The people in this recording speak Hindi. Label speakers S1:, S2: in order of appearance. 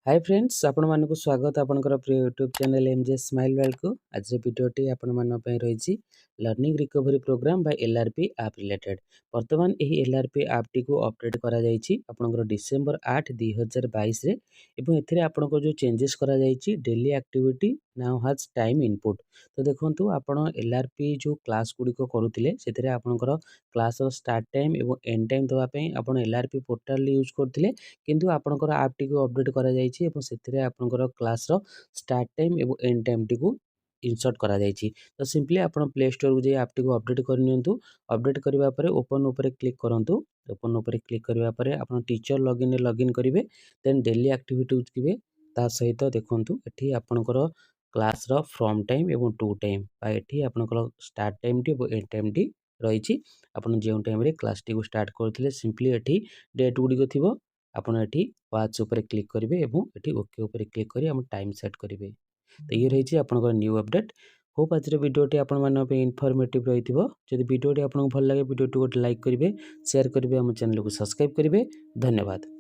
S1: हाय फ्रेंड्स आपण मानक स्वागत आपनकर प्रिय YouTube channel MJ smile world को आज वीडियोटी आपण मान पई रहिछि learning recovery programme by LRP app related. वर्तमान एही एलआरपी ऐप टी को अपडेट करा जाइछि आपनकर डिसेंबर 8 2022 रे एवं एथिरे आपनकर जो चेंजेस करा जाइछि daily activity now has time input. तो देखंतु आपण एलआरपी जो क्लास गुडी को करूथिले सेथिरे आपनकर क्लास रो स्टार्ट टाइम एवं एंड टाइम दवा पई आपण एलआरपी पोर्टल यूज करथिले किंतु आपनकर ऐप टी को अपडेट करा जाइछि एवं सेथिरे आपनकर क्लास रो स्टार्ट टाइम एवं एंड टाइम टी को इंसर्ट करा जाइछि। तो सिंपली आपण प्ले स्टोर को जे ऐप टी को अपडेट कर नियंतु। अपडेट करिवा परे ओपन ऊपर क्लिक करंतु। ओपन ऊपर क्लिक करिवा परे आपण टीचर लॉगिन रे लॉगिन करिवे देन डेली एक्टिविटी जिवे ता सहित देखंतु एठी आपनकर क्लास रो फ्रॉम टाइम एवं टू टाइम बा एठी आपनकर स्टार्ट टाइम टी एवं एंड टाइम टी रहिछि। आपण जे टाइम रे क्लास टी को स्टार्ट करथिले सिंपली एठी डेट गुडी को थिबो आपण एठी वाच ऊपर क्लिक करिवे एवं एठी ओके ऊपर क्लिक करी हम टाइम सेट करिवे। तो ये रही आपनकर न्यू अपडेट। होप आज वीडियोटी आपण मान पे इनफॉर्मेटिव रहिथिबो। जदि वीडियोटी आपन भल लागे वीडियोटी को लाइक करिवे, शेयर करिवे, हम चैनल को सब्सक्राइब करिवे। धन्यवाद।